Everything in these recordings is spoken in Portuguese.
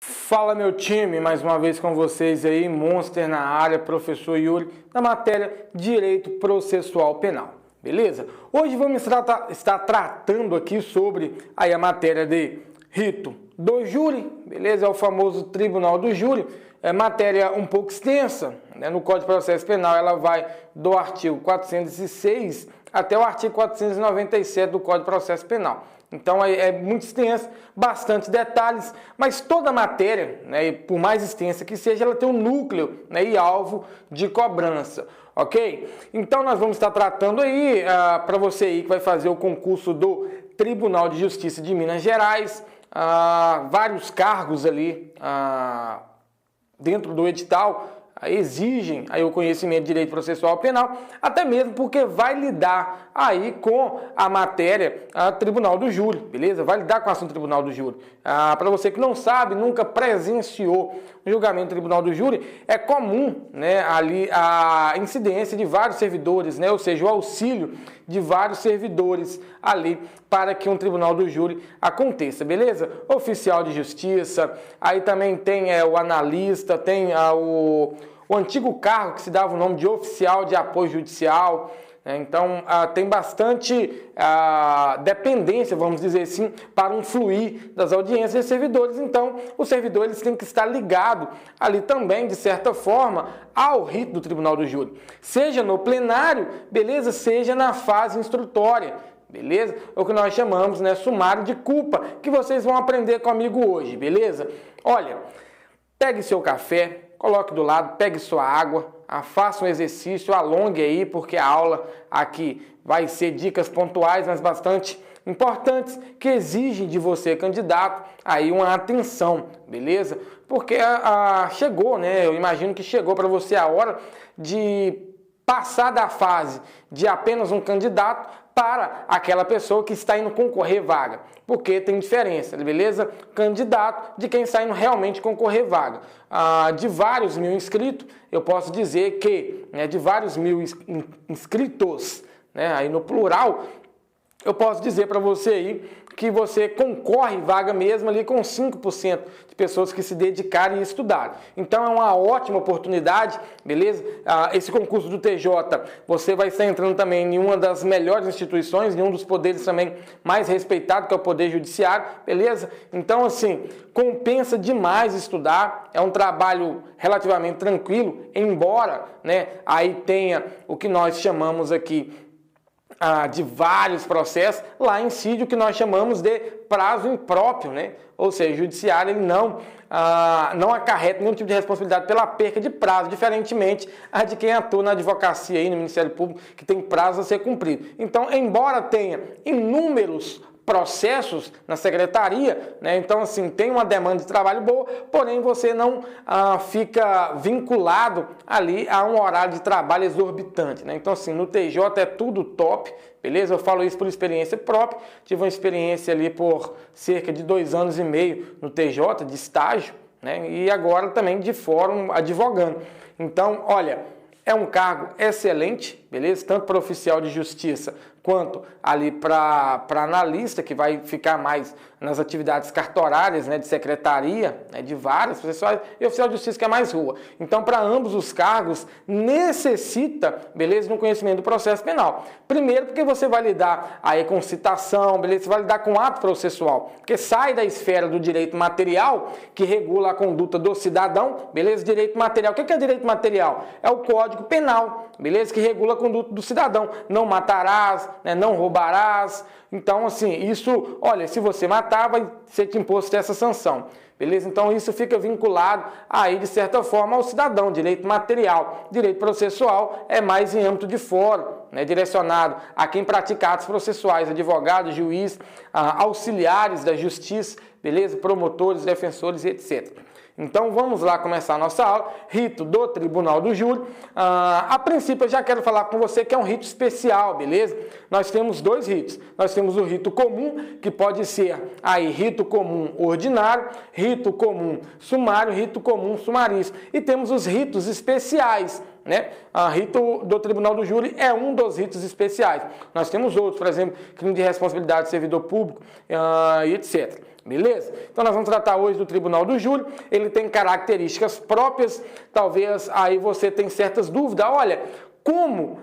Fala meu time, mais uma vez com vocês aí, Monster na área, professor Yuri, na matéria Direito Processual Penal, beleza? Hoje vamos estar tratando aqui sobre aí a matéria de rito do júri, beleza? É o famoso Tribunal do Júri, é matéria um pouco extensa, né? No Código de Processo Penal ela vai do artigo 406 até o artigo 497 do Código de Processo Penal. Então é muito extenso, bastante detalhes, mas toda matéria, né, por mais extensa que seja, ela tem um núcleo, né, e alvo de cobrança, ok? Então nós vamos estar tratando aí, para você aí que vai fazer o concurso do Tribunal de Justiça de Minas Gerais, vários cargos ali dentro do edital, exigem aí o conhecimento de direito processual penal, até mesmo porque vai lidar aí com a matéria Tribunal do Júri, beleza? Vai lidar com o assunto Tribunal do Júri. Para você que não sabe, nunca presenciou o julgamento do Tribunal do Júri, é comum, né, ali a incidência de vários servidores, né, ou seja, o auxílio de vários servidores ali para que um Tribunal do Júri aconteça, beleza? Oficial de justiça, aí também tem o analista, tem o antigo cargo que se dava o nome de oficial de apoio judicial, né? Então tem bastante dependência, vamos dizer assim, para um fluir das audiências de servidores. Então os servidores têm que estar ligados ali também, de certa forma, ao rito do Tribunal do Júri, seja no plenário, beleza? Seja na fase instrutória, beleza? É o que nós chamamos, né, sumário de culpa, que vocês vão aprender comigo hoje, beleza? Olha, pegue seu café, coloque do lado, pegue sua água, faça um exercício, alongue aí, porque a aula aqui vai ser dicas pontuais, mas bastante importantes, que exigem de você, candidato, aí uma atenção, beleza? Porque chegou, né? Eu imagino que chegou para você a hora de passar da fase de apenas um candidato para aquela pessoa que está indo concorrer vaga, porque tem diferença, beleza? Candidato de quem está indo realmente concorrer vaga. De vários mil inscritos, eu posso dizer que, né, de vários mil inscritos, né, aí no plural, eu posso dizer para você aí que você concorre vaga mesmo ali com 5% de pessoas que se dedicarem e estudarem. Então é uma ótima oportunidade, beleza? Esse concurso do TJ, você vai estar entrando também em uma das melhores instituições, em um dos poderes também mais respeitados, que é o Poder Judiciário, beleza? Então, assim, compensa demais estudar, é um trabalho relativamente tranquilo, embora, né, aí tenha o que nós chamamos aqui de vários processos, lá incide o que nós chamamos de prazo impróprio, né? Ou seja, o judiciário ele não acarreta nenhum tipo de responsabilidade pela perca de prazo, diferentemente de quem atua na advocacia aí, no Ministério Público, que tem prazo a ser cumprido. Então, embora tenha inúmeros processos na secretaria, né? Então, assim, tem uma demanda de trabalho boa, porém você não fica vinculado ali a um horário de trabalho exorbitante, né? Então, assim, no TJ é tudo top, beleza? Eu falo isso por experiência própria, tive uma experiência ali por cerca de 2 anos e meio no TJ, de estágio, né? E agora também de fórum advogando. Então, olha, é um cargo excelente, beleza? Tanto para oficial de justiça quanto ali para analista, que vai ficar mais nas atividades cartorárias, né, de secretaria, né, de várias processuais, e oficial de justiça, que é mais rua. Então, para ambos os cargos, necessita, beleza, no conhecimento do processo penal. Primeiro, porque você vai lidar aí com citação, beleza? Você vai lidar com ato processual, porque sai da esfera do direito material, que regula a conduta do cidadão, beleza? Direito material. O que é direito material? É o Código Penal, beleza? Que regula a conduta do cidadão. Não matarás, né, não roubarás. Então, assim, isso, olha, se você matar, vai ser te imposto essa sanção, beleza? Então, isso fica vinculado aí, de certa forma, ao cidadão, direito material. Direito processual é mais em âmbito de fórum, né, direcionado a quem pratica atos processuais, advogado, juiz, auxiliares da justiça, beleza? Promotores, defensores e etc. Então vamos lá começar a nossa aula, rito do Tribunal do Júri. A princípio eu já quero falar com você que é um rito especial, beleza? Nós temos 2 ritos. Nós temos o rito comum, que pode ser aí rito comum ordinário, rito comum sumário, rito comum sumaríssimo. E temos os ritos especiais, né? O rito do tribunal do júri é um dos ritos especiais. Nós temos outros, por exemplo, crime de responsabilidade do servidor público e etc. Beleza? Então nós vamos tratar hoje do tribunal do júri. Ele tem características próprias. Talvez aí você tenha certas dúvidas. Olha, como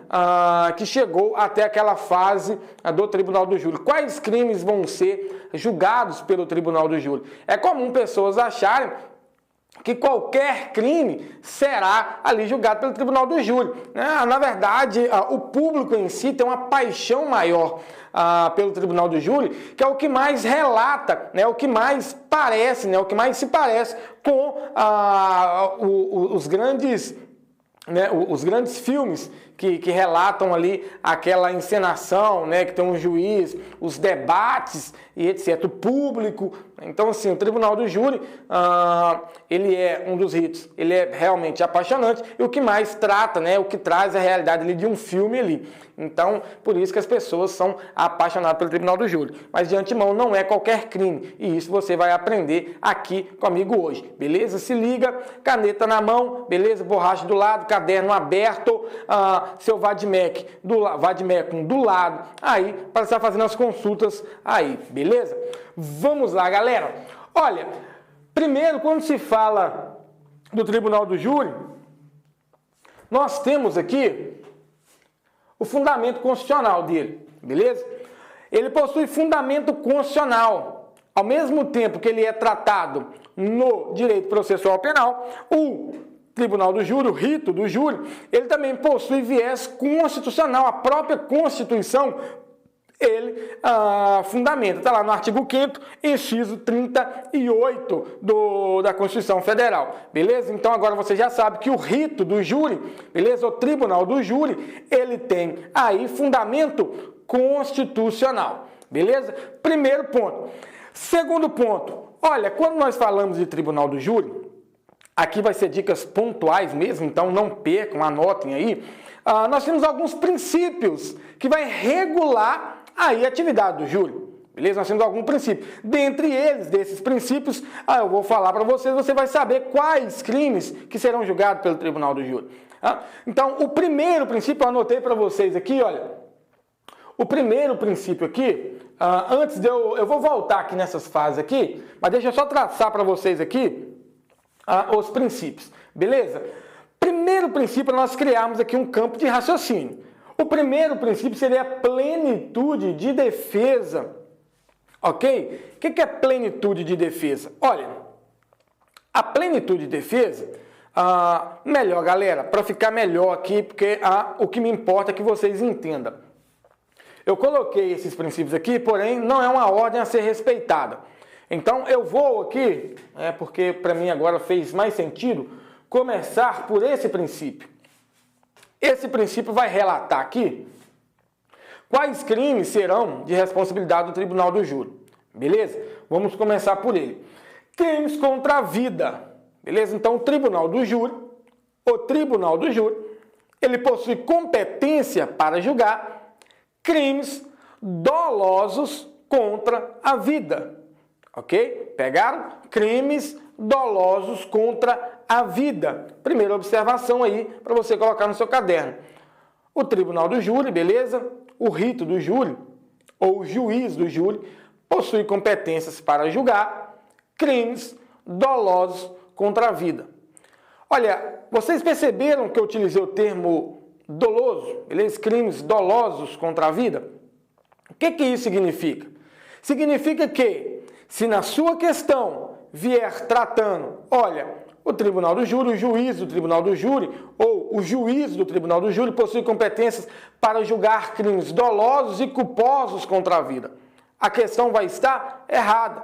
que chegou até aquela fase do tribunal do júri? Quais crimes vão ser julgados pelo tribunal do júri? É comum pessoas acharem que qualquer crime será ali julgado pelo tribunal do júri. Na verdade, o público em si tem uma paixão maior pelo tribunal do júri, que é o que mais relata, né, o que mais parece, né, o que mais se parece com os grandes, né, os grandes filmes que relatam ali aquela encenação, né, que tem um juiz, os debates e etc, o público. Então, assim, o tribunal do júri, ele é um dos ritos, ele é realmente apaixonante e o que mais trata, né, o que traz a realidade ali de um filme ali. Então, por isso que as pessoas são apaixonadas pelo tribunal do júri. Mas, de antemão, não é qualquer crime. E isso você vai aprender aqui comigo hoje. Beleza? Se liga, caneta na mão, beleza? Borracha do lado, caderno aberto, seu vademecum do lado, aí, para estar fazendo as consultas aí, beleza? Vamos lá, galera. Olha, primeiro, quando se fala do tribunal do júri, nós temos aqui o fundamento constitucional dele, beleza? Ele possui fundamento constitucional. Ao mesmo tempo que ele é tratado no direito processual penal, o tribunal do júri, o rito do júri, ele também possui viés constitucional. A própria Constituição, ele fundamenta. Está lá no artigo 5º, inciso 38 da Constituição Federal. Beleza? Então agora você já sabe que o rito do júri, beleza? O tribunal do júri, ele tem aí fundamento constitucional. Beleza? Primeiro ponto. Segundo ponto. Olha, quando nós falamos de tribunal do júri, aqui vai ser dicas pontuais mesmo, então não percam, anotem aí. Nós temos alguns princípios que vai regular aí a atividade do júri. Beleza? Nós temos algum princípio. Dentre eles, desses princípios, eu vou falar para vocês, você vai saber quais crimes que serão julgados pelo tribunal do júri. Então, o primeiro princípio, eu anotei para vocês aqui, olha. O primeiro princípio aqui, antes de eu vou voltar aqui nessas fases aqui, mas deixa eu só traçar para vocês aqui os princípios, beleza? Primeiro princípio, nós criamos aqui um campo de raciocínio. O primeiro princípio seria a plenitude de defesa, ok? O que é plenitude de defesa? Olha, a plenitude de defesa, melhor galera, para ficar melhor aqui, porque o que me importa é que vocês entendam. Eu coloquei esses princípios aqui, porém não é uma ordem a ser respeitada. Então eu vou aqui, porque para mim agora fez mais sentido, começar por esse princípio. Esse princípio vai relatar aqui quais crimes serão de responsabilidade do tribunal do júri. Beleza? Vamos começar por ele. Crimes contra a vida. Beleza? Então o tribunal do júri, ele possui competência para julgar crimes dolosos contra a vida. Ok? Pegaram? Crimes dolosos contra a vida. Primeira observação aí para você colocar no seu caderno. O tribunal do júri, beleza? O rito do júri, ou o juiz do júri, possui competências para julgar crimes dolosos contra a vida. Olha, vocês perceberam que eu utilizei o termo doloso, beleza? Crimes dolosos contra a vida? O que isso significa? Significa que, se na sua questão vier tratando, olha, o tribunal do júri, o juiz do tribunal do júri, ou o juiz do tribunal do júri possui competências para julgar crimes dolosos e culposos contra a vida. A questão vai estar errada.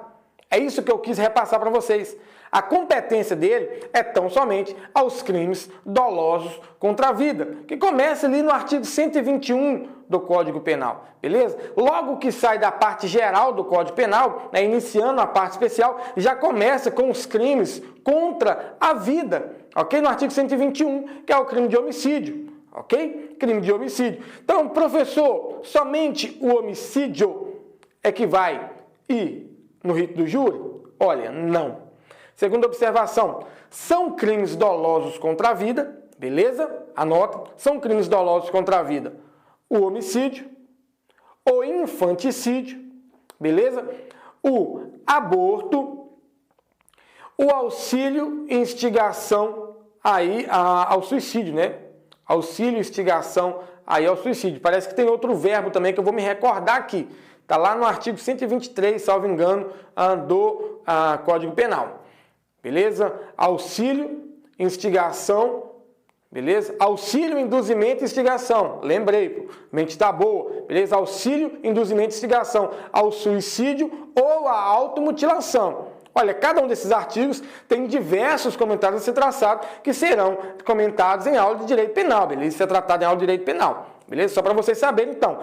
É isso que eu quis repassar para vocês. A competência dele é tão somente aos crimes dolosos contra a vida, que começa ali no artigo 121 do Código Penal, beleza? Logo que sai da parte geral do Código Penal, iniciando a parte especial, já começa com os crimes contra a vida, ok? No artigo 121, que é o crime de homicídio, ok? Crime de homicídio. Então, professor, somente o homicídio é que vai ir no rito do júri? Olha, não. Segunda observação, são crimes dolosos contra a vida, beleza? Anota, são crimes dolosos contra a vida. O homicídio, o infanticídio, beleza? O aborto, o auxílio e instigação aí ao suicídio, né? Auxílio e instigação aí ao suicídio. Parece que tem outro verbo também que eu vou me recordar aqui. Está lá no artigo 123, salvo engano, do Código Penal. Beleza? Auxílio, instigação, beleza? Auxílio, induzimento e instigação. Lembrei, pô. Mente tá boa. Beleza? Auxílio, induzimento e instigação ao suicídio ou à automutilação. Olha, cada um desses artigos tem diversos comentários a ser traçados que serão comentados em aula de direito penal, beleza? Isso é tratado em aula de direito penal. Beleza? Só para vocês saberem, então,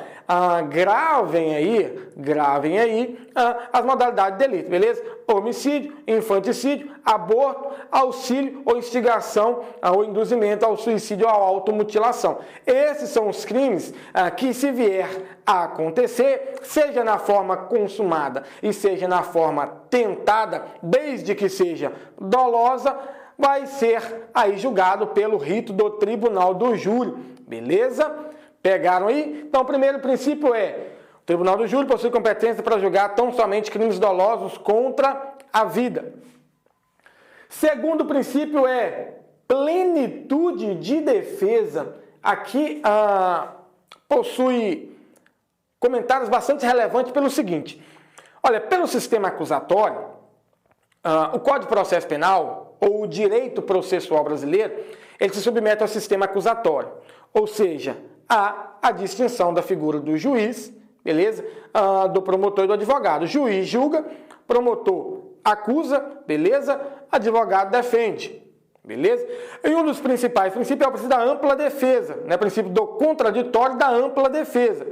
gravem aí as modalidades de delito, beleza? Homicídio, infanticídio, aborto, auxílio ou instigação ou induzimento ao suicídio ou à automutilação. Esses são os crimes que, se vier a acontecer, seja na forma consumada e seja na forma tentada, desde que seja dolosa, vai ser aí julgado pelo rito do tribunal do júri, beleza? Pegaram aí? Então, o primeiro princípio é: o tribunal do júri possui competência para julgar tão somente crimes dolosos contra a vida. Segundo princípio é plenitude de defesa. Aqui possui comentários bastante relevantes pelo seguinte: olha, pelo sistema acusatório, o Código de Processo Penal, ou o direito processual brasileiro, ele se submete ao sistema acusatório, ou seja, há a distinção da figura do juiz, beleza? Do promotor e do advogado. O juiz julga, promotor acusa, beleza? Advogado defende, beleza? E um dos principais princípios é o princípio da ampla defesa, né? O princípio do contraditório da ampla defesa.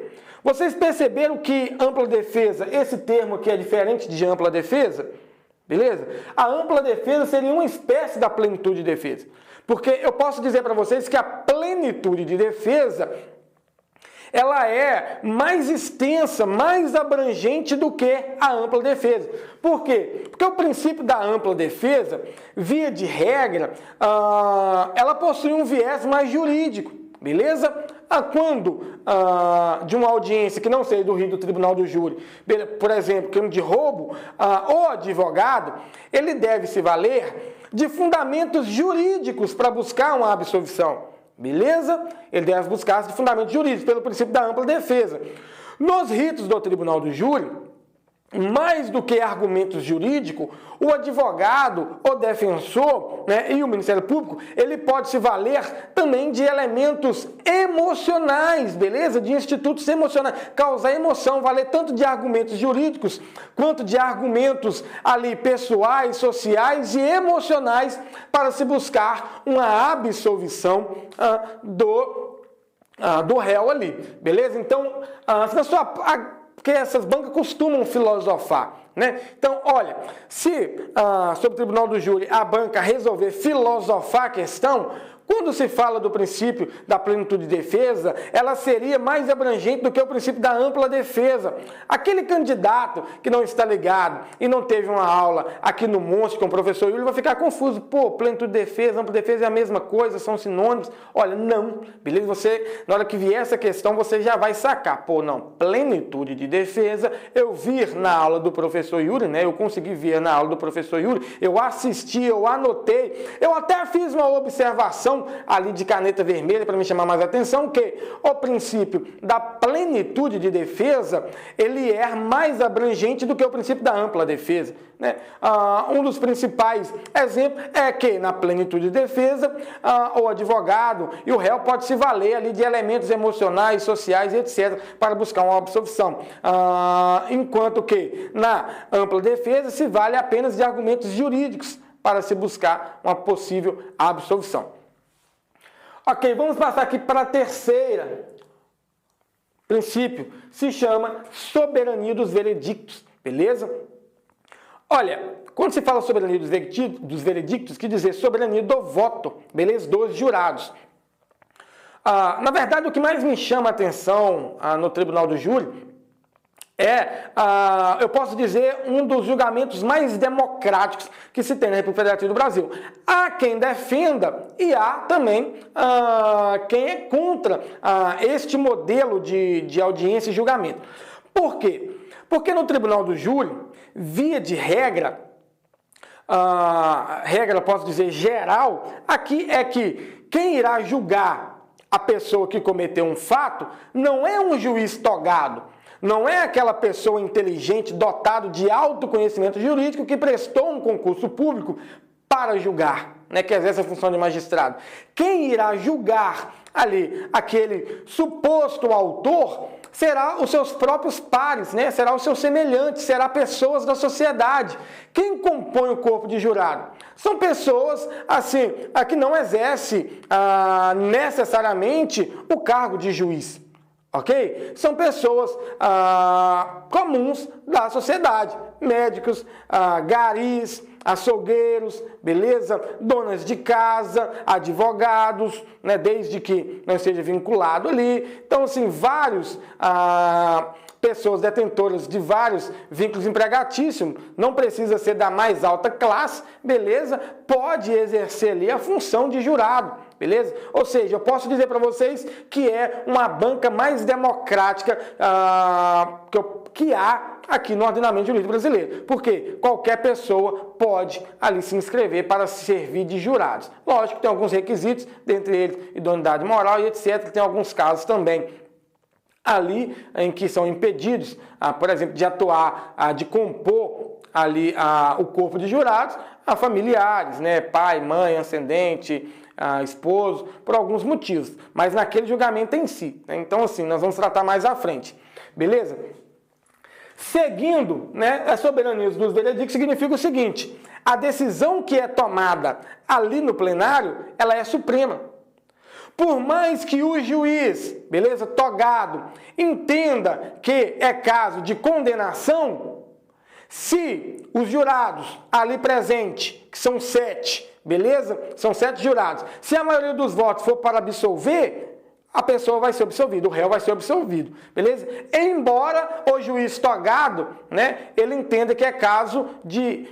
Vocês perceberam que ampla defesa, esse termo aqui é diferente de ampla defesa? Beleza? A ampla defesa seria uma espécie da plenitude de defesa. Porque eu posso dizer para vocês que a plenitude de defesa, ela é mais extensa, mais abrangente do que a ampla defesa. Por quê? Porque o princípio da ampla defesa, via de regra, ela possui um viés mais jurídico, beleza? Quando de uma audiência que não seja do rito do tribunal do júri, por exemplo, crime de roubo, o advogado, ele deve se valer de fundamentos jurídicos para buscar uma absolvição, beleza? Ele deve buscar de fundamentos jurídicos pelo princípio da ampla defesa. Nos ritos do tribunal do júri, mais do que argumentos jurídicos, o advogado, o defensor, né, e o Ministério Público, ele pode se valer também de elementos emocionais, beleza? De institutos emocionais, causar emoção, valer tanto de argumentos jurídicos, quanto de argumentos ali pessoais, sociais e emocionais para se buscar uma absolvição do réu ali, beleza? Então, porque essas bancas costumam filosofar, né? Então, olha, se sobre o tribunal do júri a banca resolver filosofar a questão, quando se fala do princípio da plenitude de defesa, ela seria mais abrangente do que o princípio da ampla defesa. Aquele candidato que não está ligado e não teve uma aula aqui no Monte com o professor Yuri vai ficar confuso. Pô, plenitude de defesa, ampla defesa é a mesma coisa, são sinônimos. Olha, não, beleza? Você, na hora que vier essa questão, você já vai sacar. Pô, não, plenitude de defesa, eu vi na aula do professor Yuri, né? Eu consegui ver na aula do professor Yuri, eu assisti, eu anotei, eu até fiz uma observação ali de caneta vermelha para me chamar mais atenção, que o princípio da plenitude de defesa, ele é mais abrangente do que o princípio da ampla defesa, né? Um dos principais exemplos é que na plenitude de defesa, o advogado e o réu pode se valer ali de elementos emocionais, sociais e etc. para buscar uma absolvição, enquanto que na ampla defesa se vale apenas de argumentos jurídicos para se buscar uma possível absolvição. Ok, vamos passar aqui para a terceira princípio, se chama soberania dos veredictos, beleza? Olha, quando se fala soberania dos veredictos, quer dizer soberania do voto, beleza? Dos jurados. Na verdade, o que mais me chama a atenção no tribunal do júri eu posso dizer, um dos julgamentos mais democráticos que se tem na República Federativa do Brasil. Há quem defenda e há também quem é contra este modelo de audiência e julgamento. Por quê? Porque no Tribunal do Júri, via de regra, posso dizer, geral, aqui é que quem irá julgar a pessoa que cometeu um fato não é um juiz togado, não é aquela pessoa inteligente, dotado de autoconhecimento jurídico que prestou um concurso público para julgar, né, que exerce a função de magistrado. Quem irá julgar ali aquele suposto autor será os seus próprios pares, né? Será os seus semelhantes, será pessoas da sociedade. Quem compõe o corpo de jurado? São pessoas, assim, que não exercem necessariamente o cargo de juiz. Ok? São pessoas comuns da sociedade, médicos, garis, açougueiros, beleza? Donas de casa, advogados, né? Desde que não esteja vinculado ali. Então, assim, vários pessoas detentoras de vários vínculos empregatícios, não precisa ser da mais alta classe, beleza? Pode exercer ali a função de jurado, beleza? Ou seja, eu posso dizer para vocês que é uma banca mais democrática que há aqui no ordenamento jurídico brasileiro. Porque qualquer pessoa pode ali se inscrever para servir de jurados. Lógico que tem alguns requisitos, dentre eles idoneidade moral e etc. Tem alguns casos também ali em que são impedidos, por exemplo, de atuar, de compor ali o corpo de jurados, a familiares, né, pai, mãe, ascendente, esposo, por alguns motivos, mas naquele julgamento em si, né? Então, assim, nós vamos tratar mais à frente, beleza? Seguindo, né, a soberania dos veredictos significa o seguinte: a decisão que é tomada ali no plenário, ela é suprema. Por mais que o juiz, beleza, togado, entenda que é caso de condenação, se os jurados ali presentes, que são 7, beleza? São 7 jurados. Se a maioria dos votos for para absolver, a pessoa vai ser absolvida, o réu vai ser absolvido, beleza? Embora o juiz togado, né, ele entenda que é caso de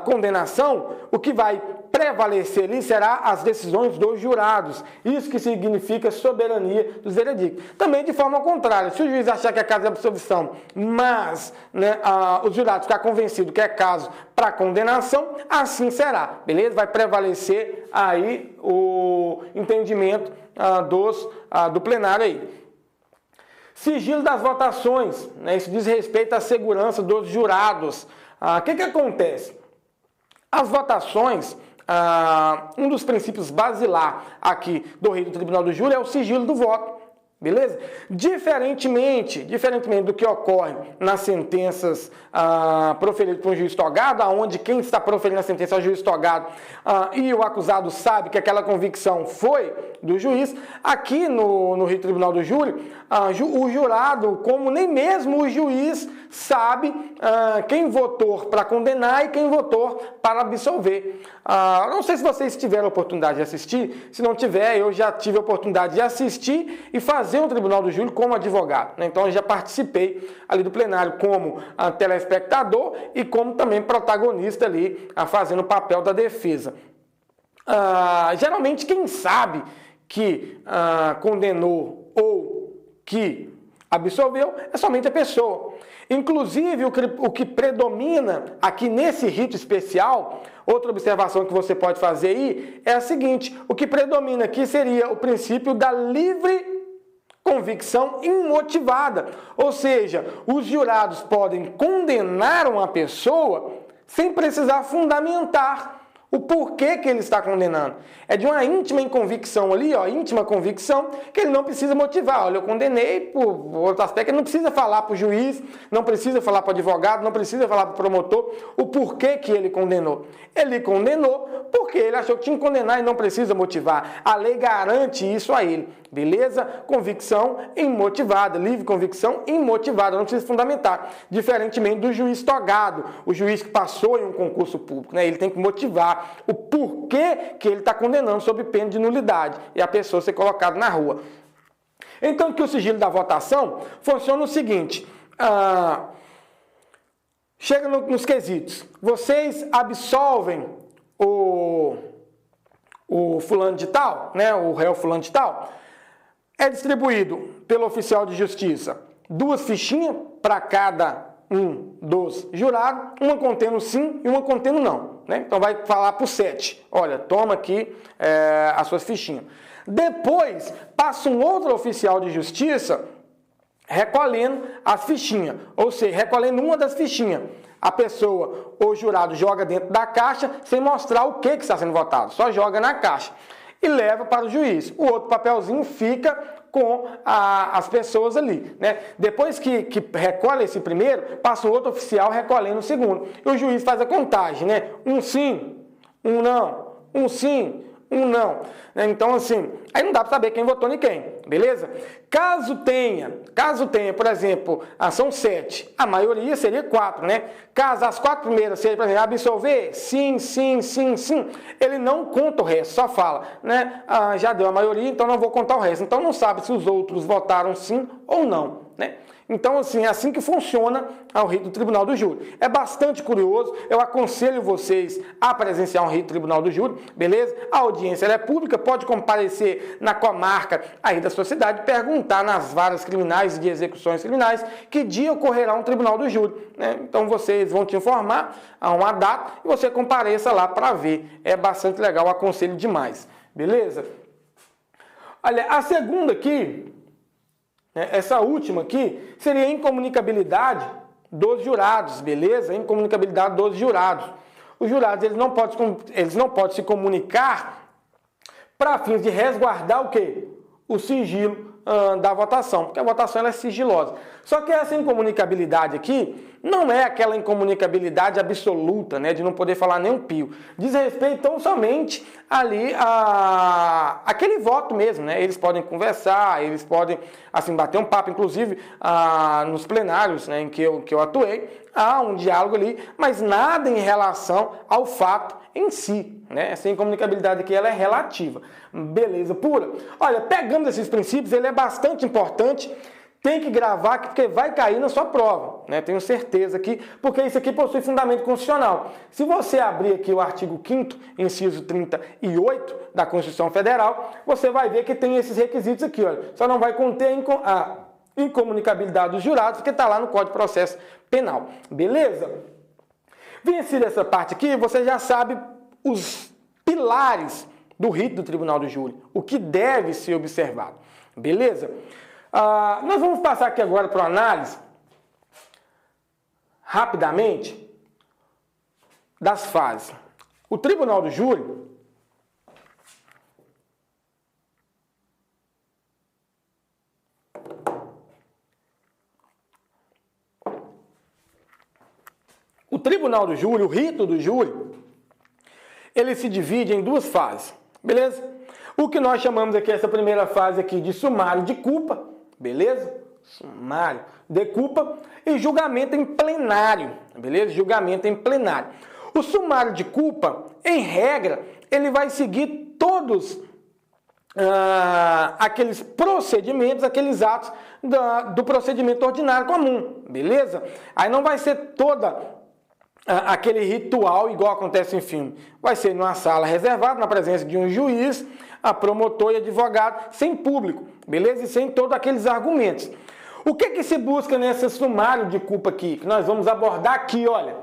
condenação, o que vai prevalecer ali será as decisões dos jurados. Isso que significa soberania dos veredictos. Também de forma contrária, se o juiz achar que é caso de absolvição, mas, né, os jurados ficar convencidos que é caso para condenação, assim será, beleza? Vai prevalecer aí o entendimento do plenário aí. Sigilo das votações, né? Isso diz respeito à segurança dos jurados. O que acontece? As votações, um dos princípios basilar aqui do rito do Tribunal do Júri é o sigilo do voto, beleza? Diferentemente do que ocorre nas sentenças proferidas por um juiz togado, onde quem está proferindo a sentença é o juiz togado e o acusado sabe que aquela convicção foi do juiz, aqui no rito do Tribunal do Júri, o jurado, como nem mesmo o juiz, sabe quem votou para condenar e quem votou para absolver. Não sei se vocês tiveram a oportunidade de assistir, se não tiver, eu já tive a oportunidade de assistir e fazer um Tribunal do Júri como advogado, né? Então eu já participei ali do plenário como telespectador e como também protagonista ali, fazendo o papel da defesa. Geralmente quem sabe que condenou ou que absolveu é somente a pessoa. Inclusive, o que predomina aqui nesse rito especial, outra observação que você pode fazer aí, é a seguinte: o que predomina aqui seria o princípio da livre convicção imotivada. Ou seja, os jurados podem condenar uma pessoa sem precisar fundamentar o porquê que ele está condenando. É de uma íntima convicção ali, íntima convicção, que ele não precisa motivar. Olha, eu condenei por outro aspecto, ele não precisa falar para o juiz, não precisa falar para o advogado, não precisa falar para o promotor o porquê que ele condenou. Ele condenou porque ele achou que tinha que condenar e não precisa motivar. A lei garante isso a ele, beleza? Convicção imotivada, livre convicção imotivada, não precisa fundamentar. Diferentemente do juiz togado, o juiz que passou em um concurso público, né? Ele tem que motivar o porquê que ele está condenando sob pena de nulidade e a pessoa ser colocada na rua. Então, que o sigilo da votação funciona o seguinte: chega nos quesitos. Vocês absolvem o fulano de tal, né, o réu fulano de tal. É distribuído pelo oficial de justiça 2 fichinhas para cada um dos jurados, uma contendo sim e uma contendo não. Né? Então vai falar para o 7, olha, toma aqui as suas fichinhas. Depois passa um outro oficial de justiça recolhendo as fichinhas, ou seja, recolhendo uma das fichinhas. A pessoa, o jurado, joga dentro da caixa sem mostrar o que está sendo votado, só joga na caixa e leva para o juiz. O outro papelzinho fica com as pessoas ali, né? Depois que recolhe esse primeiro, passa o outro oficial recolhendo o segundo. E o juiz faz a contagem, né? Um sim, um não, um sim, um não. Então, assim, aí não dá para saber quem votou em quem, beleza? Caso tenha, por exemplo, são 7, a maioria seria 4, né? Caso as 4 primeiras sejam, por exemplo, absolver, sim, sim, sim, sim, ele não conta o resto, só fala, né? Já deu a maioria, então não vou contar o resto. Então não sabe se os outros votaram sim ou não, né? Então, assim, é assim que funciona o rito do Tribunal do Júri. É bastante curioso, eu aconselho vocês a presenciar um rito do Tribunal do Júri, beleza? A audiência ela é pública, pode comparecer na comarca aí da sua cidade, perguntar nas varas criminais e de execuções criminais que dia ocorrerá um Tribunal do Júri, né? Então, vocês vão te informar a uma data e você compareça lá para ver. É bastante legal, aconselho demais, beleza? Olha, a segunda aqui... Essa última aqui seria a incomunicabilidade dos jurados, beleza? Incomunicabilidade dos jurados. Os jurados eles não podem se comunicar para fins de resguardar o quê? O sigilo da votação, porque a votação ela é sigilosa. Só que essa incomunicabilidade aqui não é aquela incomunicabilidade absoluta, né, de não poder falar nem um pio. Diz respeito então somente ali aquele voto mesmo, né? Eles podem conversar, eles podem assim bater um papo, inclusive nos plenários, né, em que eu atuei, há um diálogo ali, mas nada em relação ao fato em si, né? Essa incomunicabilidade aqui ela é relativa. Beleza pura? Olha, pegando esses princípios, ele é bastante importante. Tem que gravar porque vai cair na sua prova, né? Tenho certeza aqui, porque isso aqui possui fundamento constitucional. Se você abrir aqui o artigo 5º, inciso 38 da Constituição Federal, você vai ver que tem esses requisitos aqui, olha. Só não vai conter a incomunicabilidade dos jurados, porque está lá no Código de Processo Penal. Beleza? Vencida essa parte aqui, você já sabe os pilares do rito do Tribunal do Júri, o que deve ser observado. Beleza? Nós vamos passar aqui agora para a análise, rapidamente, das fases. O Tribunal do Júri, o rito do júri, ele se divide em 2 fases, beleza? O que nós chamamos aqui, essa primeira fase aqui, de sumário de culpa, beleza? Sumário de culpa e julgamento em plenário, beleza? Julgamento em plenário. O sumário de culpa, em regra, ele vai seguir todos aqueles procedimentos, aqueles atos do procedimento ordinário comum, beleza? Aí não vai ser aquele ritual igual acontece em filme. Vai ser numa sala reservada, na presença de um juiz, a promotor e advogado, sem público, beleza? E sem todos aqueles argumentos. O que se busca nesse sumário de culpa aqui? Que nós vamos abordar aqui, olha.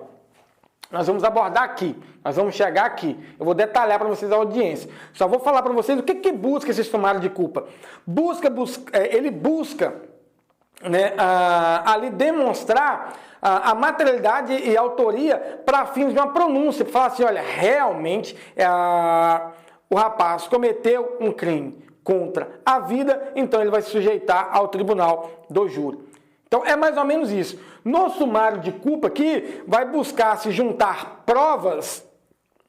Nós vamos abordar aqui. Nós vamos chegar aqui. Eu vou detalhar para vocês a audiência. Só vou falar para vocês o que busca esse sumário de culpa. Ele busca, né, ali demonstrar a materialidade e a autoria para fins de uma pronúncia. Para falar assim, olha, realmente o rapaz cometeu um crime contra a vida, então ele vai se sujeitar ao Tribunal do Júri. Então é mais ou menos isso. No sumário de culpa aqui, vai buscar se juntar provas,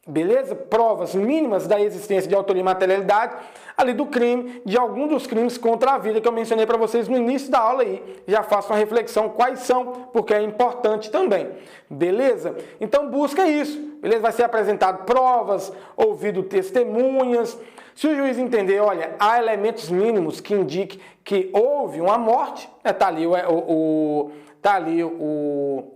beleza? Provas mínimas da existência de autoria e materialidade ali do crime, de algum dos crimes contra a vida que eu mencionei para vocês no início da aula aí. Já faço uma reflexão quais são, porque é importante também. Beleza? Então busca isso. Beleza? Vai ser apresentado provas, ouvido testemunhas. Se o juiz entender, olha, há elementos mínimos que indiquem que houve uma morte, tá ali está ali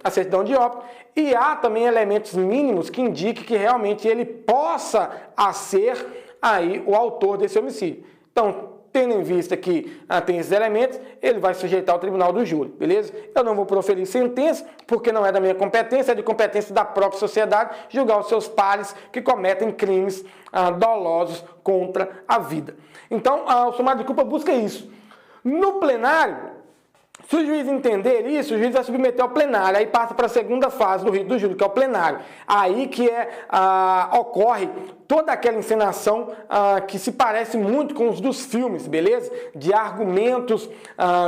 a certidão de óbito, e há também elementos mínimos que indiquem que realmente ele possa ser aí o autor desse homicídio. Então, tendo em vista que tem esses elementos, ele vai sujeitar ao tribunal do júri, beleza? Eu não vou proferir sentença, porque não é da minha competência, é de competência da própria sociedade julgar os seus pares que cometem crimes dolosos contra a vida. Então, o sumário de culpa busca isso. No plenário, se o juiz entender isso, o juiz vai submeter ao plenário, aí passa para a segunda fase do rito do júri, que é o plenário. Aí que ocorre toda aquela encenação que se parece muito com os dos filmes, beleza? De argumentos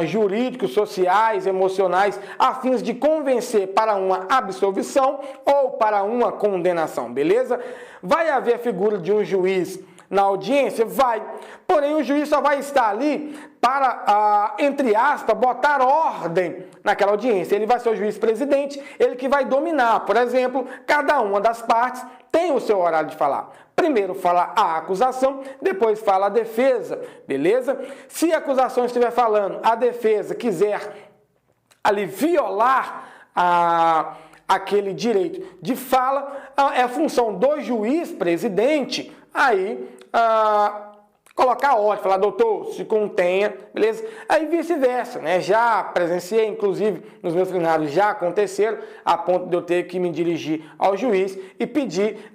jurídicos, sociais, emocionais, a fins de convencer para uma absolvição ou para uma condenação, beleza? Vai haver a figura de um juiz na audiência? Vai. Porém, o juiz só vai estar ali para, entre aspas, botar ordem naquela audiência. Ele vai ser o juiz presidente, ele que vai dominar. Por exemplo, cada uma das partes tem o seu horário de falar. Primeiro fala a acusação, depois fala a defesa, beleza? Se a acusação estiver falando, a defesa quiser ali violar aquele direito de fala, é a função do juiz presidente aí colocar a ordem, falar, doutor, se contenha, beleza? Aí vice-versa, né? Já presenciei, inclusive, nos meus plenários já aconteceram, a ponto de eu ter que me dirigir ao juiz e pedir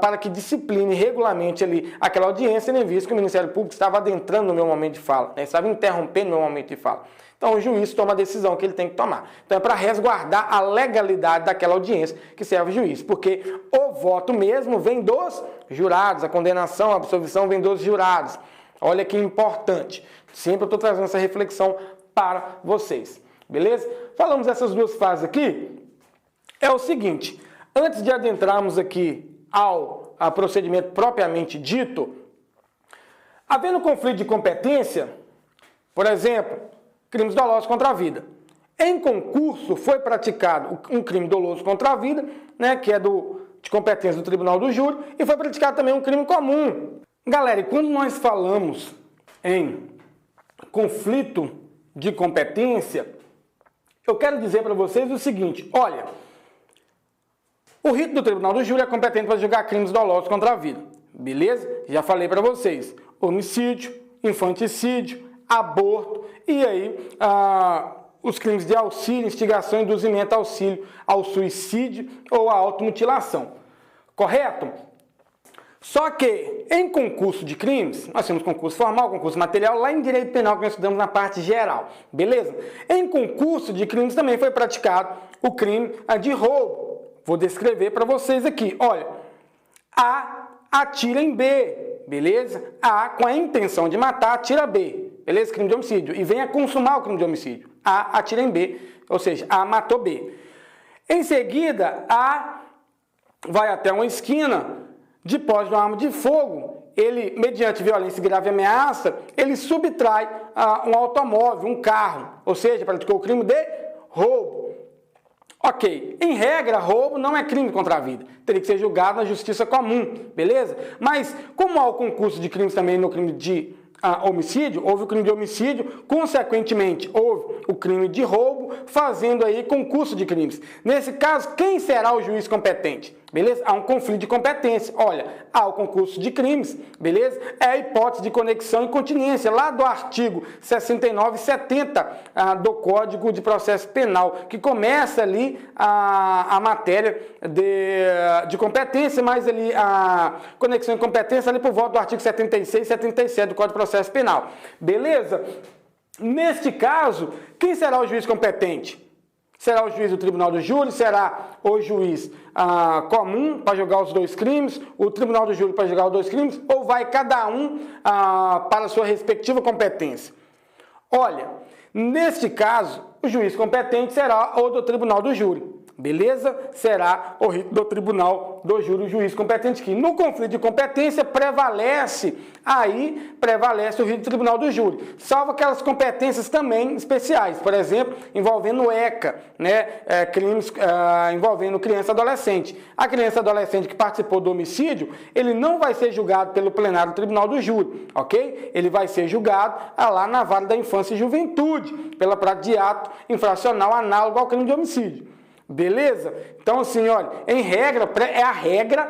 para que discipline regularmente ali aquela audiência, nem visto que o Ministério Público estava adentrando no meu momento de fala, né? Estava interrompendo o meu momento de fala. Então o juiz toma a decisão que ele tem que tomar. Então é para resguardar a legalidade daquela audiência que serve o juiz, porque o voto mesmo vem dos jurados, a condenação, a absolvição vem dos jurados. Olha que importante. Sempre eu estou trazendo essa reflexão para vocês. Beleza? Falamos essas duas fases aqui. É o seguinte, antes de adentrarmos aqui ao procedimento propriamente dito, havendo conflito de competência, por exemplo, crimes dolosos contra a vida. Em concurso foi praticado um crime doloso contra a vida, né, que é de competência do Tribunal do Júri, e foi praticado também um crime comum. Galera, e quando nós falamos em conflito de competência, eu quero dizer para vocês o seguinte, olha, o rito do Tribunal do Júri é competente para julgar crimes dolosos contra a vida, beleza? Já falei para vocês, homicídio, infanticídio, aborto e aí os crimes de auxílio, instigação, induzimento, auxílio ao suicídio ou à automutilação. Correto? Só que em concurso de crimes, nós temos concurso formal, concurso material, lá em direito penal que nós estudamos na parte geral, beleza? Em concurso de crimes também foi praticado o crime de roubo. Vou descrever para vocês aqui. Olha, A atira em B, beleza? A com a intenção de matar atira B. Beleza? Crime de homicídio. E venha consumar o crime de homicídio. A atira em B, ou seja, A matou B. Em seguida, A vai até uma esquina, de posse de uma arma de fogo, ele, mediante violência e grave ameaça, ele subtrai um automóvel, um carro, ou seja, praticou o crime de roubo. Ok, em regra, roubo não é crime contra a vida, teria que ser julgado na justiça comum, beleza? Mas, como há o concurso de crimes também no crime de homicídio, houve o crime de homicídio, consequentemente houve o crime de roubo, fazendo aí concurso de crimes. Nesse caso, quem será o juiz competente? Beleza? Há um conflito de competência. Olha, há o concurso de crimes, beleza? É a hipótese de conexão e continência, lá do artigo 69 e 70 do Código de Processo Penal, que começa ali a matéria de competência, mas ali a conexão e competência ali por volta do artigo 76 e 77 do Código de Processo Penal. Beleza? Neste caso, quem será o juiz competente? Será o juiz do Tribunal do Júri? Será o juiz comum para julgar os dois crimes? O Tribunal do Júri para julgar os dois crimes? Ou vai cada um para a sua respectiva competência? Olha, neste caso, o juiz competente será o do Tribunal do Júri. beleza? Será o rito do tribunal do júri, o juiz competente, que no conflito de competência prevalece o rito do tribunal do júri, salvo aquelas competências também especiais, por exemplo, envolvendo ECA, né? Crimes envolvendo criança e adolescente. A criança e adolescente que participou do homicídio, ele não vai ser julgado pelo plenário do tribunal do júri, ok? Ele vai ser julgado lá na vara da infância e juventude, pela prática de ato infracional análogo ao crime de homicídio. Beleza? Então, assim, olha, em regra, a regra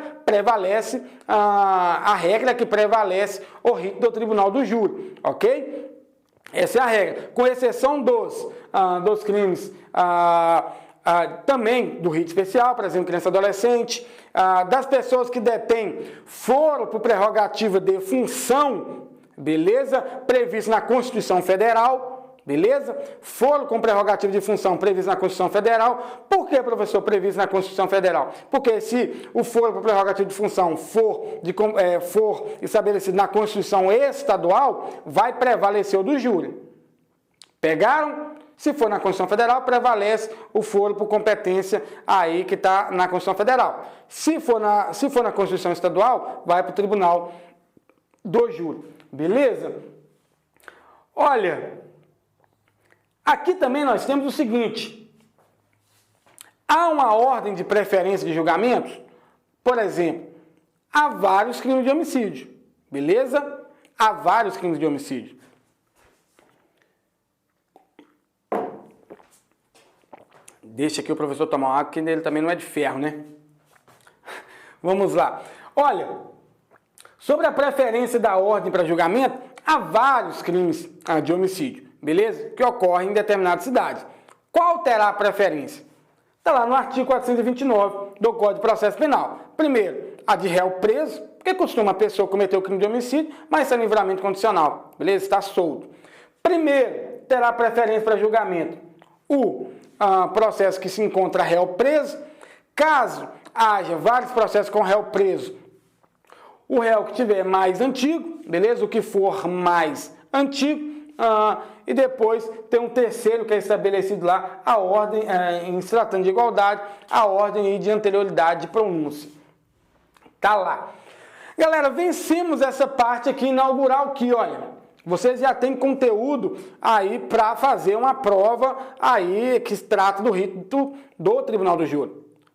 que prevalece o rito do tribunal do júri, ok? Essa é a regra, com exceção dos crimes também do rito especial, por exemplo, criança e adolescente, das pessoas que detêm foro por prerrogativa de função, beleza? Previsto na Constituição Federal. Beleza? Foro com prerrogativa de função previsto na Constituição Federal. Por que, professor, previsto na Constituição Federal? Porque se o foro com prerrogativa de função for estabelecido na Constituição estadual, vai prevalecer o do júri. Pegaram? Se for na Constituição Federal, prevalece o foro por competência aí que está na Constituição Federal. Se for na Constituição estadual, vai para o Tribunal do Júri. Beleza? Olha... Aqui também nós temos o seguinte, há uma ordem de preferência de julgamentos, por exemplo, há vários crimes de homicídio, beleza? Há vários crimes de homicídio. Deixa aqui o professor tomar uma água, porque ele também não é de ferro, né? Vamos lá. Olha, sobre a preferência da ordem para julgamento, há vários crimes de homicídio. Beleza? Que ocorre em determinadas cidades. Qual terá a preferência? Está lá no artigo 429 do Código de Processo Penal. Primeiro, a de réu preso, porque costuma a pessoa cometer o crime de homicídio, mas isso é livramento condicional. Beleza? Está solto. Primeiro, terá preferência para julgamento o processo que se encontra réu preso. Caso haja vários processos com réu preso, o réu que tiver mais antigo, beleza? O que for mais antigo, e depois tem um terceiro que é estabelecido lá, a ordem, em se tratando de igualdade, a ordem de anterioridade de pronúncia. Tá lá. Galera, vencemos essa parte aqui inaugural aqui, olha. Vocês já têm conteúdo aí para fazer uma prova aí que se trata do rito do Tribunal do Júri.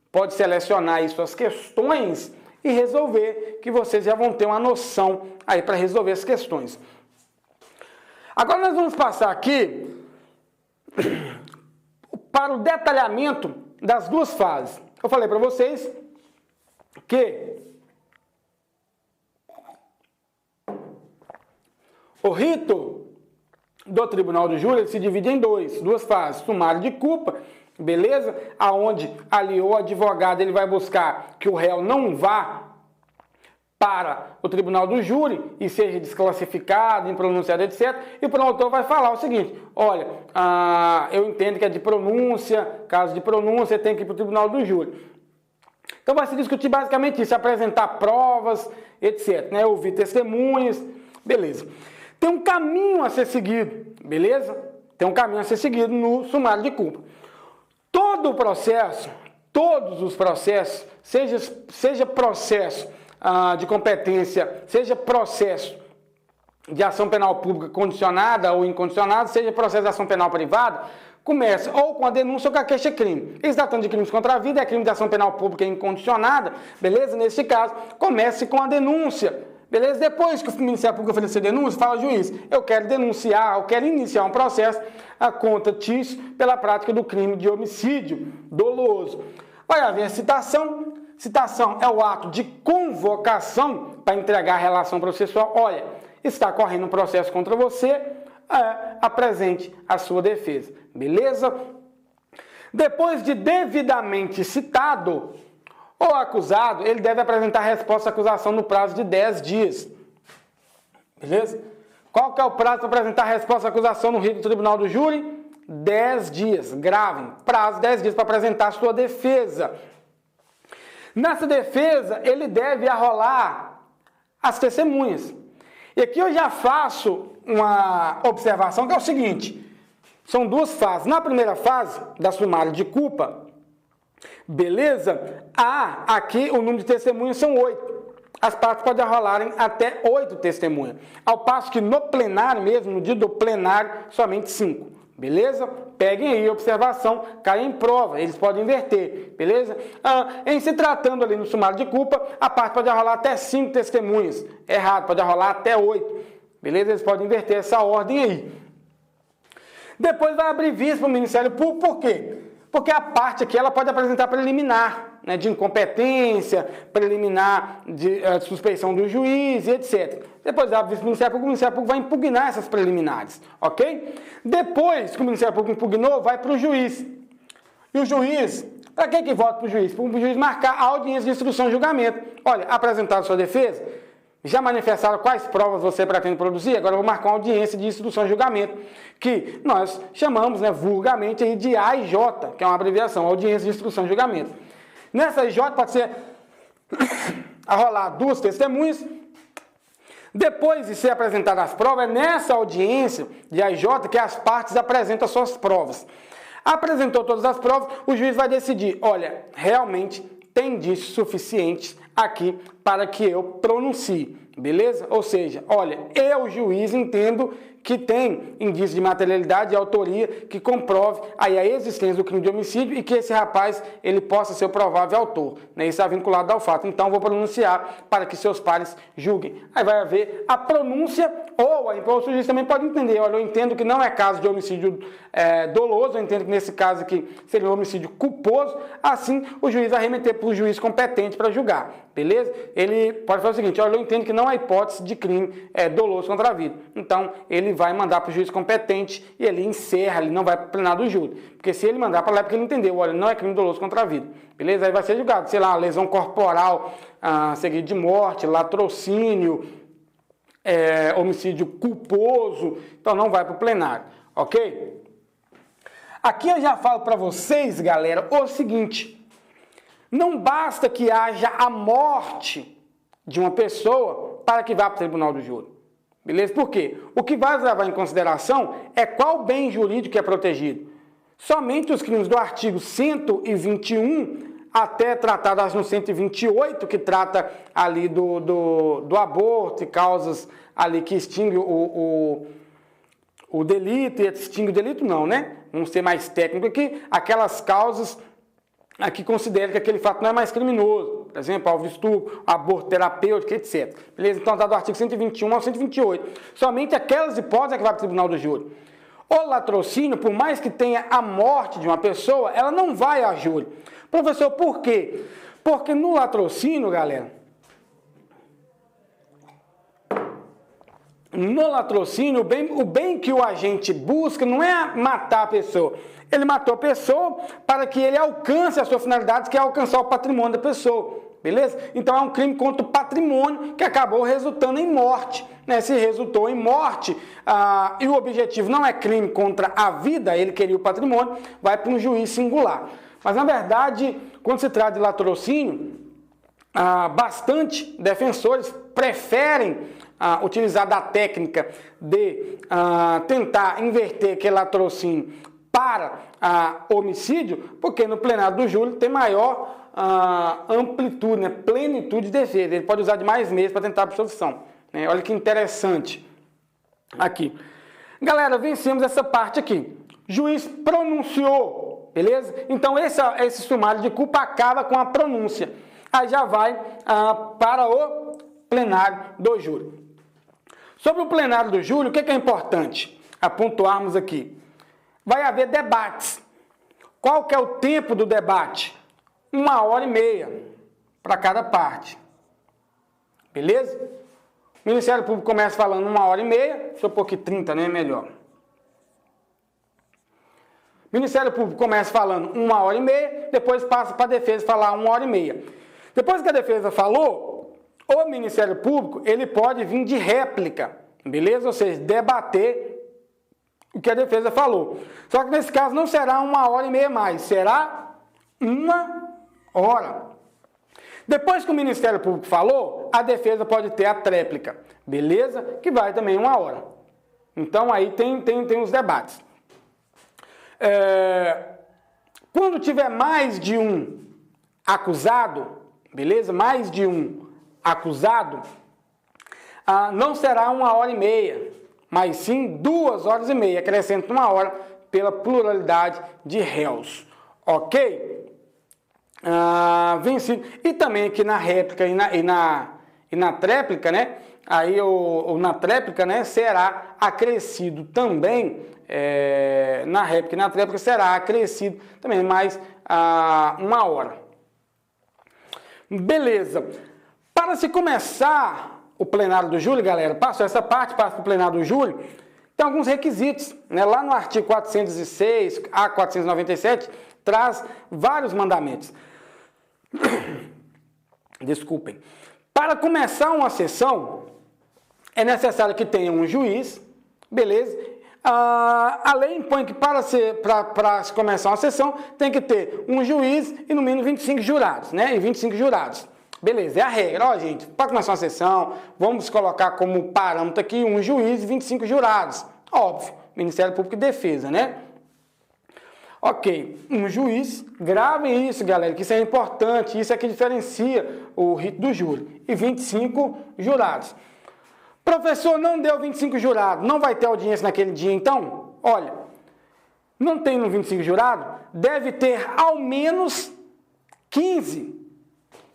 Pode selecionar aí suas questões e resolver, que vocês já vão ter uma noção aí para resolver as questões. Agora nós vamos passar aqui para o detalhamento das duas fases. Eu falei para vocês que o rito do Tribunal do Júri se divide em duas fases. Sumário de culpa, beleza? Aonde ali o advogado ele vai buscar que o réu não vá para o Tribunal do Júri e seja desclassificado, impronunciado, etc. E o promotor vai falar o seguinte, olha, eu entendo que é de pronúncia, caso de pronúncia tem que ir para o Tribunal do Júri. Então vai se discutir basicamente isso, apresentar provas, etc. Né? Ouvir testemunhas, beleza. Tem um caminho a ser seguido, beleza? Tem um caminho a ser seguido no sumário de culpa. Todo o processo, todos os processos, seja processo de competência, seja processo de ação penal pública condicionada ou incondicionada, seja processo de ação penal privada, começa ou com a denúncia ou com a queixa-crime. Em se tratando de crimes contra a vida, é crime de ação penal pública incondicionada, beleza? Nesse caso, comece com a denúncia, beleza? Depois que o Ministério Público oferecer denúncia, fala ao juiz, eu quero denunciar, eu quero iniciar um processo contra Tício pela prática do crime de homicídio doloso. Vai haver a citação. Citação é o ato de convocação para entregar a relação processual. Olha, está correndo um processo contra você, apresente a sua defesa. Beleza? Depois de devidamente citado, o acusado ele deve apresentar a resposta à acusação no prazo de 10 dias. Beleza? Qual que é o prazo para apresentar a resposta à acusação no rito do Tribunal do Júri? 10 dias. Gravem. Prazo 10 dias para apresentar a sua defesa. Nessa defesa, ele deve arrolar as testemunhas. E aqui eu já faço uma observação que é o seguinte, são duas fases. Na primeira fase, da sumário de culpa, Beleza? Aqui o número de testemunhas são 8. As partes podem arrolarem até 8 testemunhas. Ao passo que no plenário mesmo, no dia do plenário, somente 5. Beleza? Peguem aí a observação, caem em prova, eles podem inverter, beleza? Em se tratando ali no sumário de culpa, a parte pode arrolar até 5 testemunhas. Errado, pode arrolar até 8. Beleza? Eles podem inverter essa ordem aí. Depois vai abrir vista para o Ministério Público, por quê? Porque a parte aqui ela pode apresentar preliminar, né, de incompetência, preliminar de suspeição do juiz e etc. Depois abre vista para o Ministério Público vai impugnar essas preliminares, ok? Depois que o Ministério Público impugnou, vai para o juiz. E o juiz, para que vota para o juiz? Para o juiz marcar a audiência de instrução e julgamento. Olha, apresentaram sua defesa, já manifestaram quais provas você pretende produzir, agora eu vou marcar uma audiência de instrução e julgamento, que nós chamamos, né, vulgarmente aí de AIJ, que é uma abreviação, audiência de instrução e julgamento. Nessa AIJ pode ser arrolar 2 testemunhas. Depois de ser apresentadas as provas, é nessa audiência de AIJ que as partes apresentam suas provas. Apresentou todas as provas, o juiz vai decidir, olha, realmente tem indícios suficientes aqui para que eu pronuncie, beleza? Ou seja, olha, eu, juiz, entendo que tem indício de materialidade e autoria que comprove aí a existência do crime de homicídio e que esse rapaz ele possa ser o provável autor, né? Isso está vinculado ao fato. Então, vou pronunciar para que seus pares julguem. Aí vai haver a pronúncia ou o juiz também pode entender, olha, eu entendo que não é caso de homicídio doloso, eu entendo que nesse caso aqui seria um homicídio culposo, assim o juiz vai remeter para o juiz competente para julgar, beleza? Ele pode fazer o seguinte, olha, eu entendo que não há hipótese de crime doloso contra a vida. Então, ele vai mandar para o juiz competente e ele encerra, ele não vai para o plenário do júri. Porque se ele mandar para lá é porque ele entendeu, olha, não é crime doloso contra a vida. Beleza? Aí vai ser julgado, sei lá, lesão corporal, seguido de morte, latrocínio, homicídio culposo, então não vai para o plenário, ok? Aqui eu já falo para vocês, galera, o seguinte, não basta que haja a morte de uma pessoa para que vá para o tribunal do júri, beleza? Por quê? O que vai levar em consideração é qual bem jurídico é protegido. Somente os crimes do artigo 121 até tratadas no 128, que trata ali do aborto e causas ali que extingue o delito, e extingue o delito não, né? Vamos ser mais técnico aqui, aquelas causas aqui consideram que aquele fato não é mais criminoso, por exemplo, alvo de estupro, aborto terapêutico, etc. Beleza? Então, está do artigo 121 ao 128. Somente aquelas hipóteses é que vai para o tribunal do júri. O latrocínio, por mais que tenha a morte de uma pessoa, ela não vai a júri. Professor, por quê? Porque no latrocínio, galera, no latrocínio, o bem que o agente busca não é matar a pessoa. Ele matou a pessoa para que ele alcance a sua finalidade, que é alcançar o patrimônio da pessoa. Beleza? Então é um crime contra o patrimônio que acabou resultando em morte. Né? Se resultou em morte e o objetivo não é crime contra a vida, ele queria o patrimônio, vai para um juiz singular. Mas na verdade, quando se trata de latrocínio, bastante defensores preferem utilizar da técnica de tentar inverter aquele latrocínio para homicídio, porque no plenário do júri tem maior amplitude, né, plenitude de defesa. Ele pode usar de mais meios para tentar a absolvição. Né? Olha que interessante aqui. Galera, vencemos essa parte aqui. Juiz pronunciou, beleza? Então esse sumário de culpa acaba com a pronúncia. Aí já vai para o plenário do júri. Sobre o plenário do júri, o que é importante pontuarmos aqui? Vai haver debates. Qual que é o tempo do debate? 1h30 para cada parte. Beleza? O Ministério Público começa falando 1h30, deixa eu pôr aqui 30, né? Melhor. O Ministério Público começa falando 1h30, depois passa para a defesa falar 1h30. Depois que a defesa falou, o Ministério Público ele pode vir de réplica, beleza? Ou seja, debater o que a defesa falou. Só que nesse caso não será 1h30 mais, será 1 hora. Depois que o Ministério Público falou, a defesa pode ter a tréplica, beleza? Que vai também 1 hora. Então aí tem os debates. Quando tiver mais de um acusado, beleza? Mais de um acusado, não será 1h30, mas sim 2h30, acrescenta 1 hora pela pluralidade de réus, ok? Vencido. E também aqui na réplica e na tréplica, né? Aí na tréplica, né, será acrescido também, na réplica e na tréplica será acrescido também mais 1 hora. Beleza. Para se começar o plenário do júri, galera, passou essa parte, passa para o plenário do júri, tem alguns requisitos, né? Lá no artigo 406, a 497, traz vários mandamentos. Desculpem. Para começar uma sessão, é necessário que tenha um juiz, beleza? A lei impõe que para se começar uma sessão, tem que ter um juiz e no mínimo 25 jurados, né? E 25 jurados. Beleza, é a regra. Ó, gente, para começar uma sessão, vamos colocar como parâmetro aqui um juiz e 25 jurados. Óbvio, Ministério Público e Defesa, né? Ok, um juiz, gravem isso, galera, que isso é importante, isso é que diferencia o rito do júri. E 25 jurados. Professor, não deu 25 jurados, não vai ter audiência naquele dia, então? Olha, não tem no 25 jurados, deve ter ao menos 15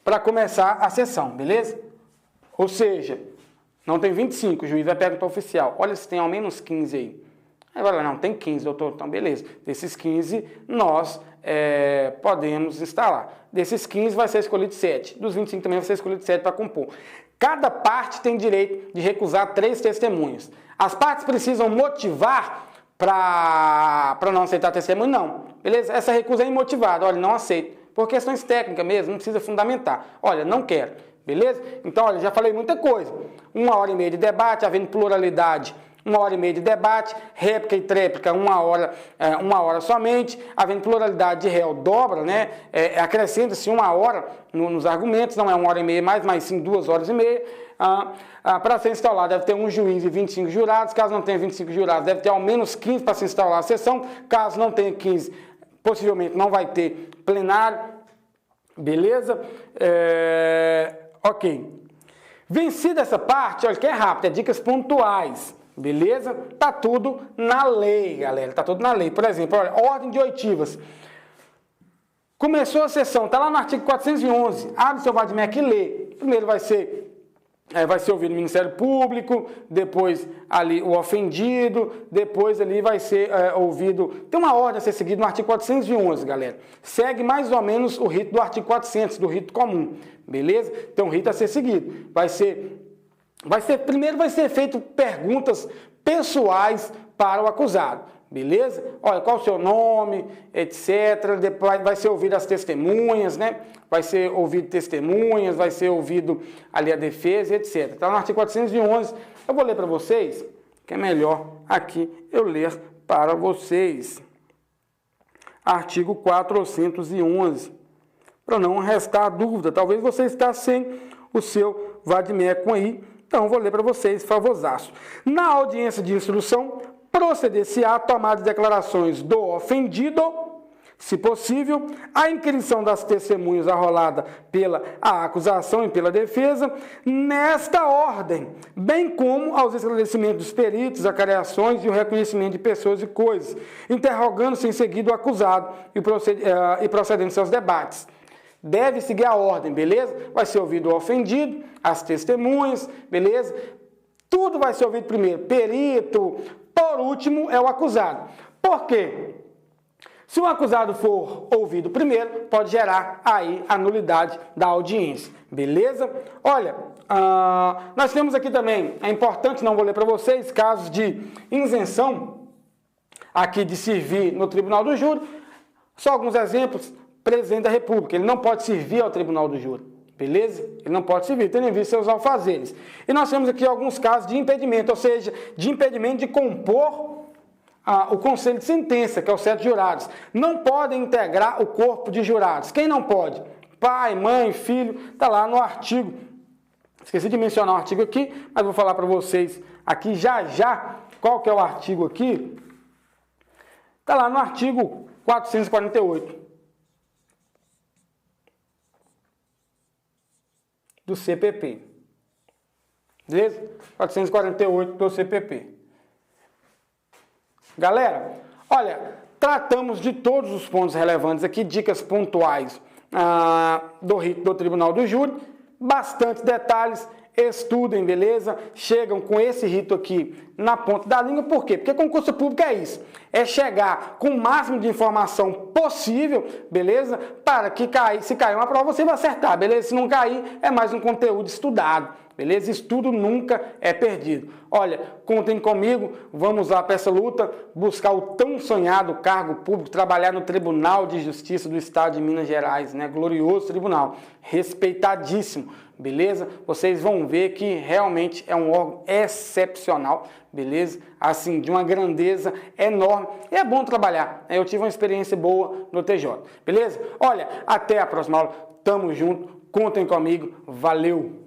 para começar a sessão, beleza? Ou seja, não tem 25, o juiz vai perguntar ao oficial, olha se tem ao menos 15 aí. Aí vai lá, não, tem 15, doutor, então beleza. Desses 15, nós podemos instalar. Desses 15 vai ser escolhido 7, dos 25 também vai ser escolhido 7 para compor. Cada parte tem direito de recusar 3 testemunhas. As partes precisam motivar para não aceitar testemunho? Não. Beleza? Essa recusa é imotivada. Olha, não aceito. Por questões técnicas mesmo, não precisa fundamentar. Olha, não quero. Beleza? Então, olha, já falei muita coisa. 1h30 de debate, havendo pluralidade, 1h30 de debate, réplica e tréplica, 1 hora somente, havendo pluralidade de réu, dobra, né? Acrescenta-se 1 hora nos argumentos, não é 1h30 mais, mas sim 2h30. Para ser instalado, deve ter um juiz e 25 jurados. Caso não tenha 25 jurados, deve ter ao menos 15 para se instalar a sessão. Caso não tenha 15, possivelmente não vai ter plenário. Beleza? Ok. Vencida essa parte, olha que é rápido, é dicas pontuais. Beleza? Tá tudo na lei, galera. Tá tudo na lei. Por exemplo, olha, ordem de oitivas. Começou a sessão, tá lá no artigo 411. Abre seu VADMEC e lê. Primeiro vai ser ouvido o Ministério Público, depois ali o ofendido, depois ali vai ser ouvido... Tem uma ordem a ser seguida no artigo 411, galera. Segue mais ou menos o rito do artigo 400, do rito comum. Beleza? Tem um rito a ser seguido. Primeiro vai ser feito perguntas pessoais para o acusado, beleza? Olha, qual o seu nome, etc. Depois vai ser ouvido as testemunhas, né? Vai ser ouvido testemunhas, vai ser ouvido ali a defesa, etc. Então, no artigo 411, eu vou ler para vocês, que é melhor aqui eu ler para vocês. Artigo 411, para não restar dúvida. Talvez você está sem o seu VADMECUM aí. Então, vou ler para vocês, favorzaço. Na audiência de instrução, proceder-se-á a tomar de declarações do ofendido, se possível, a inquirição das testemunhas arrolada pela acusação e pela defesa, nesta ordem, bem como aos esclarecimentos dos peritos, acareações e o reconhecimento de pessoas e coisas, interrogando-se em seguida o acusado e procedendo seus debates. Deve seguir a ordem, beleza? Vai ser ouvido o ofendido, as testemunhas, beleza? Tudo vai ser ouvido primeiro, perito, por último é o acusado. Por quê? Se o acusado for ouvido primeiro, pode gerar aí a nulidade da audiência, beleza? Olha, nós temos aqui também, é importante, não vou ler para vocês, casos de isenção aqui de servir no Tribunal do Júri. Só alguns exemplos. Presidente da República, ele não pode servir ao Tribunal do Júri, beleza? Ele não pode servir, tendo em vista seus alfazeres. E nós temos aqui alguns casos de impedimento, ou seja, de impedimento de compor o conselho de sentença, que é os 7 jurados. Não podem integrar o corpo de jurados. Quem não pode? Pai, mãe, filho, está lá no artigo. Esqueci de mencionar o artigo aqui, mas vou falar para vocês aqui já qual que é o artigo aqui. Está lá no artigo 448. do CPP. Beleza? 448 do CPP. Galera, olha, tratamos de todos os pontos relevantes aqui, dicas pontuais do rito do Tribunal do Júri, bastante detalhes, estudem, beleza? Chegam com esse rito aqui na ponta da língua, por quê? Porque concurso público é isso, é chegar com o máximo de informação possível, beleza? Para que se cair uma prova você vai acertar, beleza? Se não cair, é mais um conteúdo estudado, beleza? Estudo nunca é perdido. Olha, contem comigo, vamos lá para essa luta, buscar o tão sonhado cargo público, trabalhar no Tribunal de Justiça do Estado de Minas Gerais, né? Glorioso tribunal, respeitadíssimo, beleza? Vocês vão ver que realmente é um órgão excepcional, beleza? Assim, de uma grandeza enorme. E é bom trabalhar. Eu tive uma experiência boa no TJ, beleza? Olha, até a próxima aula. Tamo junto. Contem comigo. Valeu!